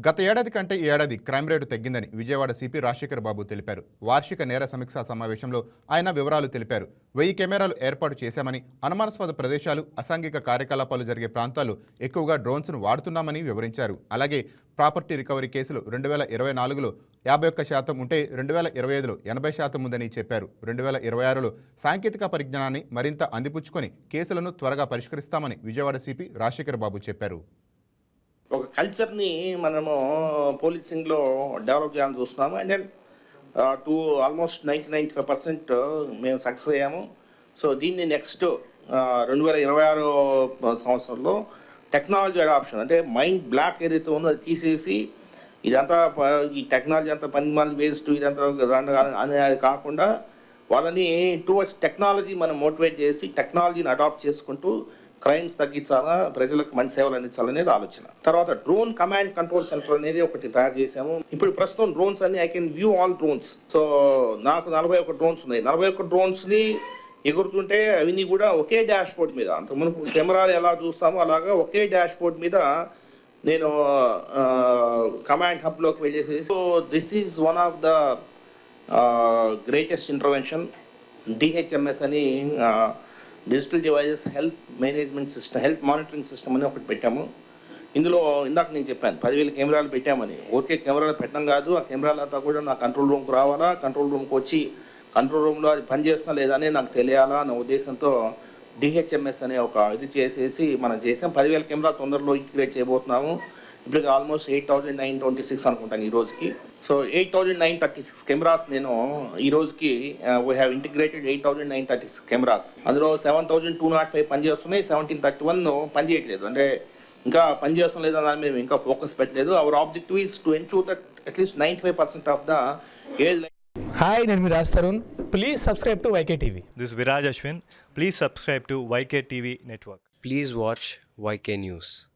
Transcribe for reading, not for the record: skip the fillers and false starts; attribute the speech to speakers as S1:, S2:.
S1: గత ఏడాది కంటే ఈ ఏడాది క్రైమ్ రేటు తగ్గిందని విజయవాడ సిపి రాజశేఖర్ బాబు తెలిపారు. వార్షిక నేర సమీక్షా సమావేశంలో ఆయన వివరాలు తెలిపారు. 1000 కెమెరాలు ఏర్పాటు చేశామని, అనుమానాస్పద ప్రదేశాలు, అసాంఘిక కార్యకలాపాలు జరిగే ప్రాంతాలు ఎక్కువగా డ్రోన్స్ను వాడుతున్నామని వివరించారు. అలాగే ప్రాపర్టీ రికవరీ కేసులు 2024లో 51% ఉంటే 2025లో 80% ఉందని చెప్పారు. 2026లో సాంకేతిక పరిజ్ఞానాన్ని మరింత అందిపుచ్చుకొని కేసులను త్వరగా పరిష్కరిస్తామని విజయవాడ సిపి రాజశేఖర్ బాబు చెప్పారు.
S2: ఒక కల్చర్ని మనము పోలీసింగ్లో డెవలప్ చేయాలని చూస్తున్నాము. అండ్ దెన్ టు ఆల్మోస్ట్ 95% మేము సక్సెస్ అయ్యాము. సో దీన్ని నెక్స్ట్ 2026 సంవత్సరంలో టెక్నాలజీ అడాప్షన్, అంటే మైండ్ బ్లాక్ ఏదైతే ఉందో అది తీసేసి ఇదంతా ఈ టెక్నాలజీ అంతా పని వేస్ట్ ఇదంతా అనేది కాకుండా వాళ్ళని టువర్డ్స్ టెక్నాలజీ మనం మోటివేట్ చేసి టెక్నాలజీని అడాప్ట్ చేసుకుంటూ క్రైమ్స్ తగ్గించాలా, ప్రజలకు మంచి సేవలు అందించాలనేది ఆలోచన. తర్వాత డ్రోన్ కమాండ్ కంట్రోల్ సెంటర్ అనేది ఒకటి తయారు చేశాము. ఇప్పుడు ప్రస్తుతం డ్రోన్స్ అన్ని I can view all drones. So నాకు 41 డ్రోన్స్ ఉన్నాయి. 41 డ్రోన్స్ని ఎగురుతుంటే అవన్నీ కూడా ఒకే డాష్ బోర్డ్ మీద, అంత మునుపు కెమెరాలు ఎలా చూస్తామో అలాగా ఒకే డాష్ బోర్డ్ మీద నేను కమాండ్ హబ్లోకి వెళ్ళేసి, so this is one of the greatest intervention. DHMS అని digital devices health management system, health monitoring system అని ఒకటి పెట్టాము. ఇందులో ఇందాక నేను చెప్పాను 10,000 కెమెరాలు పెట్టామని. ఓకే, కెమెరాలు పెట్టడం కాదు, ఆ కెమెరాలతో కూడా నా కంట్రోల్ రూమ్కి రావాలా, కంట్రోల్ రూమ్కి వచ్చి కంట్రోల్ రూమ్లో అది పనిచేస్తున్నా లేదా అని నాకు తెలియాలా అన్న ఉద్దేశంతో డిహెచ్ఎంఎస్ అనే ఒక ఇది చేసేసి మనం చేసాం. 10,000 కెమెరాలు తొందరలో ఇంటిగ్రేట్ చేయబోతున్నాము. ఇప్పటికి ఆల్మోస్ట్ 8,926 అనుకుంటాను ఈ రోజుకి. సో 8,936 కెమెరాస్ నేను ఈ రోజుకి వీ హ్యావ్ ఇంటిగ్రేటెడ్ 8,936 కెమెరాస్. అందులో 7,205 పనిచేస్తున్నాయి, 1,731 పనిచేయట్లేదు. అంటే ఇంకా పనిచేస్తాం లేదా దాని మీద ఇంకా ఫోకస్ పెట్టలేదు. Our objective is to ensure that at least 95% of the age.
S3: Hi, నేను మీ Raj Tarun. Please subscribe to YK TV.
S4: This is Viraj Ashwin. Please subscribe to YK TV Network.
S5: Please watch YK News.